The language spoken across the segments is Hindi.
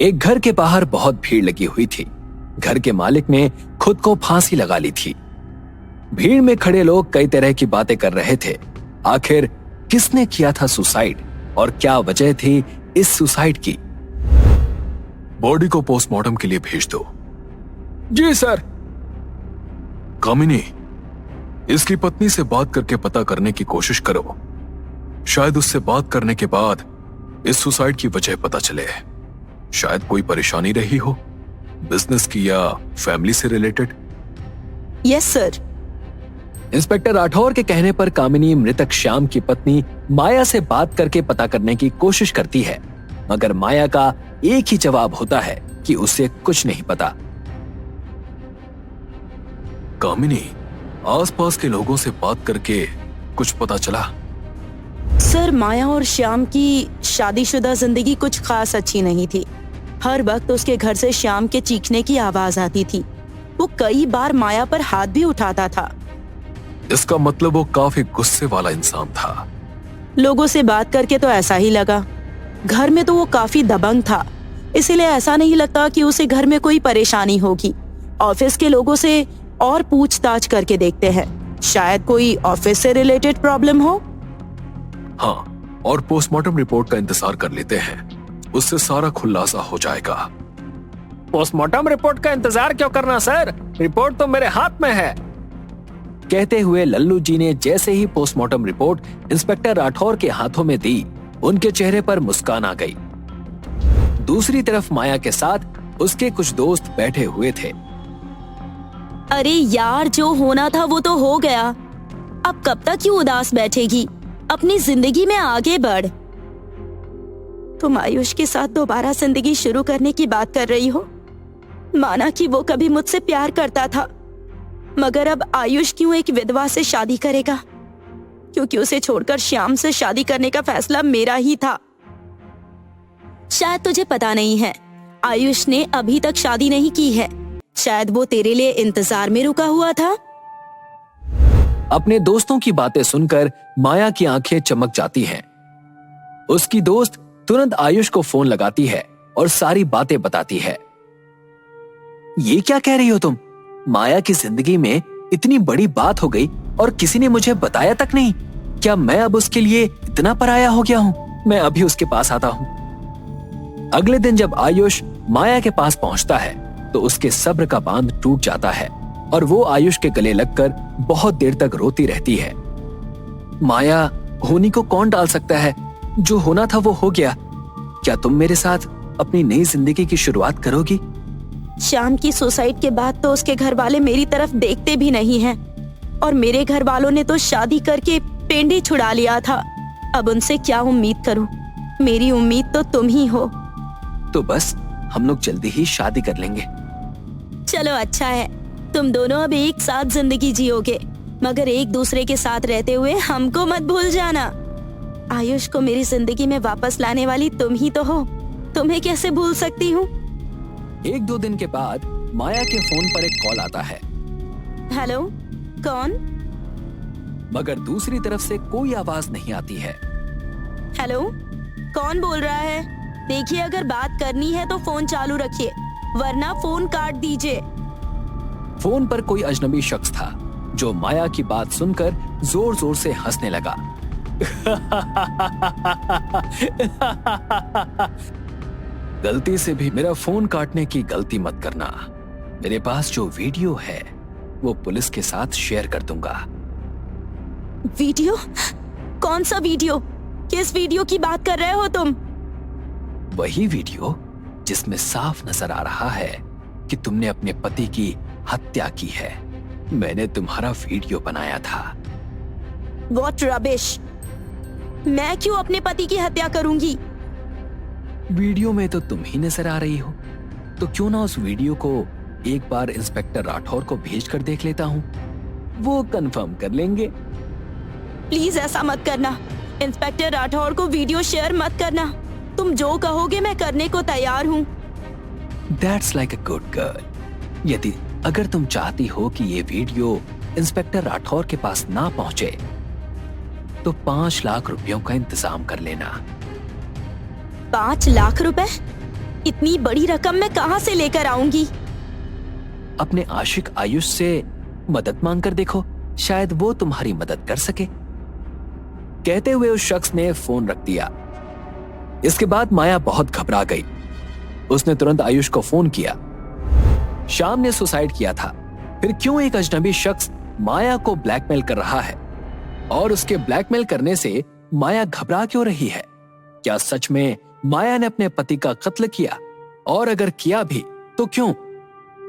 एक घर के बाहर बहुत भीड़ लगी हुई थी। घर के मालिक ने खुद को फांसी लगा ली थी। भीड़ में खड़े लोग कई तरह की बातें कर रहे थे। आखिर किसने किया था सुसाइड और क्या वजह थी इस सुसाइड की? बॉडी को पोस्टमार्टम के लिए भेज दो। जी सर। कामिनी, इसकी पत्नी से बात करके पता करने की कोशिश करो। शायद उससे बात करने के बाद इस सुसाइड की वजह पता चले। शायद कोई परेशानी रही हो, बिजनेस की या फैमिली से related. Yes sir. Inspector Rathore के कहने पर कामिनी मृतक श्याम की पत्नी माया से बात करके पता करने की कोशिश करती है, मगर माया का एक ही जवाब होता है कि उसे कुछ नहीं पता। कामिनी, आसपास के लोगों से बात करके कुछ पता चला? सर, माया और श्याम की शादीशुदा जिंदगी कुछ खास अच्छी नहीं थी। हर वक्त उसके घर से श्याम के चीखने की आवाज आती थी। वो कई बार माया पर हाथ भी उठाता था। इसका मतलब वो काफी गुस्से वाला इंसान था। लोगों से बात करके तो ऐसा ही लगा। घर में तो वो काफी दबंग था, इसीलिए ऐसा नहीं लगता कि उसे घर में कोई परेशानी होगी। ऑफिस के लोगों से और पूछताछ करके देखते हैं, शायद कोई ऑफिस से रिलेटेड प्रॉब्लम हो। हाँ, और पोस्टमार्टम रिपोर्ट का इंतजार कर लेते हैं, उससे सारा खुलासा हो जाएगा। पोस्टमार्टम रिपोर्ट का इंतजार क्यों करना सर? रिपोर्ट तो मेरे हाथ में है। कहते हुए लल्लू जी ने जैसे ही पोस्टमार्टम रिपोर्ट इंस्पेक्टर राठौर के हाथों में दी, उनके चेहरे पर मुस्कान आ गई। दूसरी तरफ माया के साथ उसके कुछ दोस्त बैठे हुए थे। अरे यार, जो होना था वो तो हो गया। अब कब तक क्यों उदास बैठेगी? अपनी जिंदगी में आगे बढ़। तुम आयुष के साथ दोबारा जिंदगी शुरू करने की बात कर रही हो। माना कि वो कभी मुझसे प्यार करता था, मगर अब आयुष क्यों एक विधवा से शादी करेगा? क्योंकि उसे छोड़कर श्याम से शादी करने का फैसला मेरा ही था। शायद तुझे पता नहीं है, आयुष ने अभी तक शादी नहीं की है। शायद वो तेरे लिए इंतजार में रुका हुआ था। अपने दोस्तों की बातें सुनकर माया की आंखें चमक जाती हैं। उसकी दोस्त तुरंत आयुष को फोन लगाती है और सारी बातें बताती है। ये क्या कह रही हो तुम? माया की जिंदगी में इतनी बड़ी बात हो गई और किसी ने मुझे बताया तक नहीं। क्या मैं अब उसके लिए इतना पराया हो गया हूँ? मैं अभी उसके पास आता हूँ। अगले दिन जब आयुष माया के पास पहुंचता है तो उसके सब्र का बांध टूट जाता है और वो आयुष के गले लगकर बहुत देर तक रोती रहती है। माया, होनी को कौन टाल सकता है? जो होना था वो हो गया। क्या तुम मेरे साथ अपनी नई जिंदगी की शुरुआत करोगी? श्याम की सुसाइड के बाद तो उसके घर वाले मेरी तरफ देखते भी नहीं हैं, और मेरे घर वालों ने तो शादी करके पेंडी छुड़ा लिया था। अब उनसे क्या उम्मीद करूं? मेरी उम्मीद तो तुम ही हो। तो बस हम लोग जल्दी ही शादी कर लेंगे। चलो अच्छा है, तुम दोनों अब एक साथ जिंदगी जियोगे, मगर एक दूसरे के साथ रहते हुए हमको मत भूल जाना। आयुष को मेरी जिंदगी में वापस लाने वाली तुम ही तो हो। तुम्हें कैसे भूल सकती हूँ? 1-2 दिन के बाद माया के फोन पर एक कॉल आता है। हेलो, कौन? मगर दूसरी तरफ से कोई आवाज नहीं आती है। हेलो, कौन बोल रहा है? देखिए, अगर बात करनी है तो फोन चालू रखिए, वरना फोन काट दीजिए। फोन पर कोई अजनबी शख्स था जो माया की बात सुनकर जोर जोर से हंसने लगा। गलती से भी मेरा फोन काटने की गलती मत करना। मेरे पास जो वीडियो है वो पुलिस के साथ शेयर कर दूंगा। वीडियो? कौन सा वीडियो? किस वीडियो की बात कर रहे हो तुम? वही वीडियो जिसमें साफ नजर आ रहा है कि तुमने अपने पति की हत्या की है। मैंने तुम्हारा वीडियो बनाया था। What rubbish! मैं क्यों अपने पति की हत्या करूंगी? वीडियो में तो तुम ही नजर आ रही हो, तो क्यों ना उस वीडियो को एक बार इंस्पेक्टर राठौर को भेजकर देख लेता हूँ। वो कंफर्म कर लेंगे। प्लीज ऐसा मत करना। इंस्पेक्टर राठौर को वीडियो शेयर मत करना। तुम जो कहोगे मैं करने को तैयार हूँ। That's like a good girl. यदि अगर तुम चाहती हो कि ये वीडियो इंस्पेक्टर राठौर के पास ना पहुंचे, तो 5 लाख रुपयों का इंतजाम कर लेना। 5 लाख रुपए? इतनी बड़ी रकम मैं कहां से लेकर आऊंगी? अपने आशिक आयुष से मदद मांग कर देखो, शायद वो तुम्हारी मदद कर सके। कहते हुए उस शख्स ने फोन रख दिया। इसके बाद माया बहुत घबरा गई। उसने तुरंत आयुष को फोन किया। श्याम ने सुसाइड किया था, फिर क्यों एक अजनबी शख्स माया को ब्लैकमेल कर रहा है? और उसके ब्लैकमेल करने से माया घबरा क्यों रही है? क्या सच में माया ने अपने पति का कत्ल किया? और अगर किया भी तो क्यों?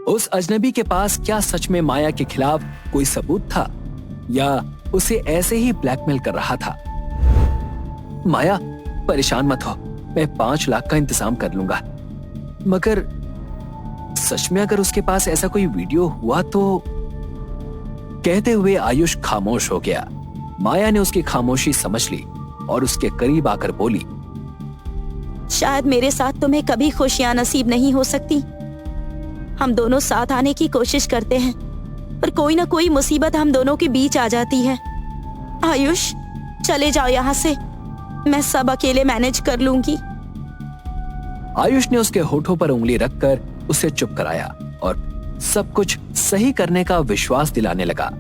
उस अजनबी के पास क्या सच में माया के खिलाफ कोई सबूत था, या उसे ऐसे ही ब्लैकमेल कर रहा था? माया, परेशान मत हो, मैं 5 लाख का इंतजाम कर लूंगा। मगर सच में अगर उसके पास ऐसा कोई वीडियो हुआ तो? कहते हुए आयुष खामोश हो गया। माया ने उसकी खामोशी समझ ली और उसके करीब आकर बोली, शायद मेरे साथ तुम्हें कभी खुशियां नसीब नहीं हो सकती। हम दोनों साथ आने की कोशिश करते हैं, पर कोई ना कोई मुसीबत हम दोनों के बीच आ जाती है। आयुष, चले जाओ यहाँ से, मैं सब अकेले मैनेज कर लूंगी। आयुष ने उसके होठों पर उंगली रखकर उसे चुप कराया और सब कुछ सही करने का विश्वास दिलाने लगा।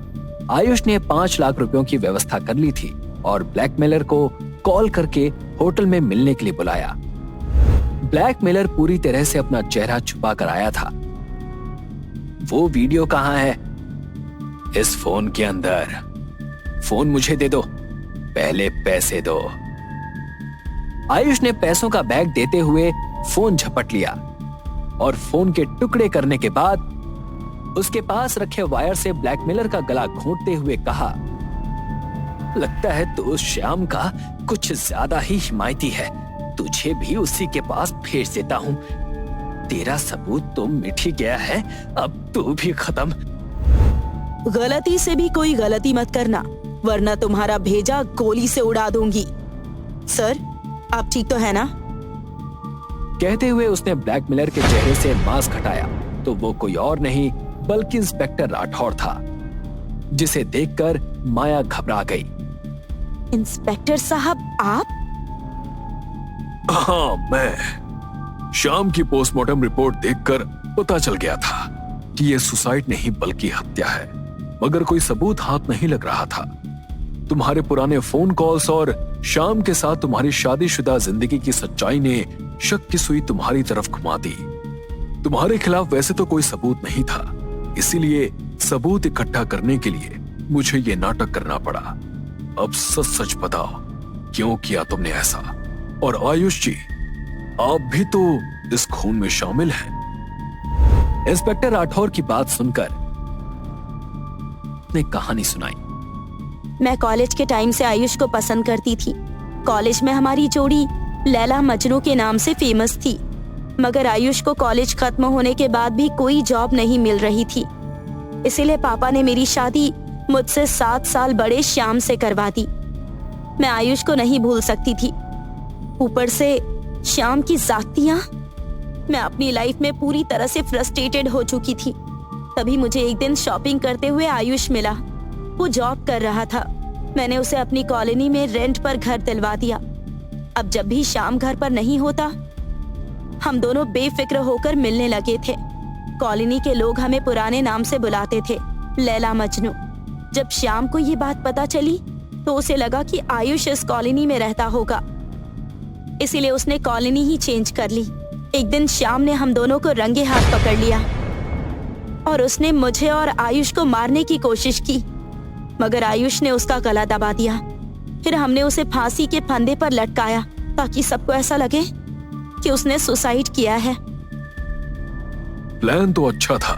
आयुष ने 5 लाख रुपयों की व्यवस्था कर ली थी और ब्लैकमेलर को कॉल करके होटल में मिलने के लिए बुलाया। ब्लैकमेलर पूरी तरह से अपना चेहरा छुपा कर आया था। वो वीडियो कहाँ है? इस फोन के अंदर। फोन मुझे दे दो, पहले पैसे दो। आयुष ने पैसों का बैग देते हुए फोन झपट लिया और फोन के टुकड़े करने के बाद उसके पास रखे वायर से ब्लैकमेलर का गला घोंटते हुए कहा, लगता है दोस्त श्याम का कुछ ज्यादा ही हिमायती है, तुझे भी उसी के पास भेज देता हूं। तेरा सबूत तो मिट ही गया है, अब तू भी खत्म। गलती से भी कोई गलती मत करना, वरना तुम्हारा भेजा गोली से उड़ा दूंगी। सर, आप ठीक तो है ना? कहते हुए उसने ब्लैकमेलर के चेहरे से मास्क हटाया तो वो कोई और नहीं बल्कि इंस्पेक्टर राठौर था, जिसे देखकर माया घबरा गई। इंस्पेक्टर साहब, आप? हाँ, मैं। शाम की पोस्टमार्टम रिपोर्ट देखकर पता चल गया था कि यह सुसाइड नहीं बल्कि हत्या है, मगर कोई सबूत हाथ नहीं लग रहा था। तुम्हारे पुराने फोन कॉल्स और शाम के साथ तुम्हारी शादीशुदा जिंदगी की सच्चाई ने शक की सुई तुम्हारी तरफ घुमा दी। तुम्हारे खिलाफ वैसे तो कोई सबूत नहीं था, इसीलिए सबूत इकट्ठा करने के लिए मुझे ये नाटक करना पड़ा। अब सच सच बताओ, क्यों किया तुमने ऐसा? और आयुष जी, आप भी तो इस खून में शामिल हैं। इंस्पेक्टर राठौर की बात सुनकर ने कहानी सुनाई। मैं कॉलेज के टाइम से आयुष को पसंद करती थी। कॉलेज में हमारी जोड़ी लैला मजनू के नाम से फेमस थी, मगर आयुष को कॉलेज खत्म होने के बाद भी कोई जॉब नहीं मिल रही थी। इसीलिए पापा ने मेरी शादी मुझसे 7 साल बड़े श्याम से करवा दी। मैं आयुष को नहीं भूल सकती थी, ऊपर से श्याम की जातियां। मैं अपनी लाइफ में पूरी तरह से फ्रस्ट्रेटेड हो चुकी थी। तभी मुझे एक दिन शॉपिंग करते हुए आयुष मिला। वो जॉब कर रहा था। मैंने उसे अपनी कॉलोनी में रेंट पर घर दिलवा दिया। अब जब भी श्याम घर पर नहीं होता, हम दोनों बेफिक्र होकर मिलने लगे थे। कॉलोनी के लोग हमें पुराने नाम से बुलाते थे, लैला मजनू। जब श्याम को ये बात पता चली तो उसे लगा कि आयुष इस कॉलोनी में रहता होगा, इसीलिए उसने कॉलोनी ही चेंज कर ली। एक दिन श्याम ने हम दोनों को रंगे हाथ पकड़ लिया और उसने मुझे और आयुष को मारने की कोशिश की, मगर आयुष ने उसका गला दबा दिया। फिर हमने उसे फांसी के फंदे पर लटकाया ताकि सबको ऐसा लगे कि उसने सुसाइड किया है। प्लान तो अच्छा था,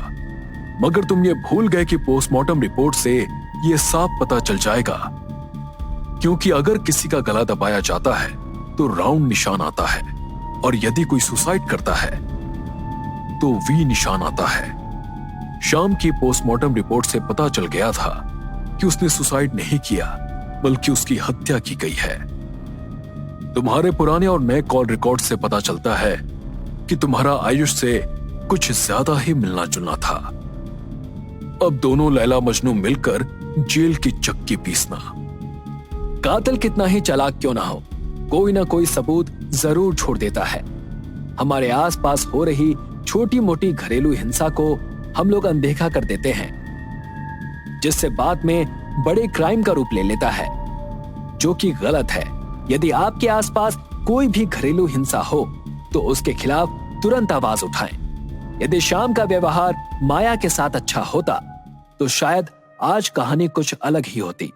मगर तुम ये भूल गए कि पोस्टमार्टम रिपोर्ट से ये साफ पता चल जाएगा, क्योंकि अगर किसी का गला दबाया जाता है तो राउंड निशान आता है, और यदि कोई सुसाइड करता है तो वी निशान आता है। शाम की पोस्टमार्टम रिपोर्ट से पता चल गया था कि उसने सुसाइड नहीं किया, बल्कि उसकी हत्या की गई है। तुम्हारे पुराने और नए कॉल रिकॉर्ड से पता चलता है कि तुम्हारा आयुष से कुछ ज्यादा ही मिलना जुलना था। अब दोनों लैला मजनू मिलकर जेल की चक्की पीसना। कातिल कितना ही चालाक क्यों ना हो, कोई ना कोई सबूत जरूर छोड़ देता है। हमारे आसपास हो रही छोटी मोटी घरेलू हिंसा को हम लोग अनदेखा कर देते हैं, जिससे बाद में बड़े क्राइम का रूप ले लेता है, जो कि गलत है। यदि आपके आसपास कोई भी घरेलू हिंसा हो तो उसके खिलाफ तुरंत आवाज उठाएं। यदि श्याम का व्यवहार माया के साथ अच्छा होता तो शायद आज कहानी कुछ अलग ही होती।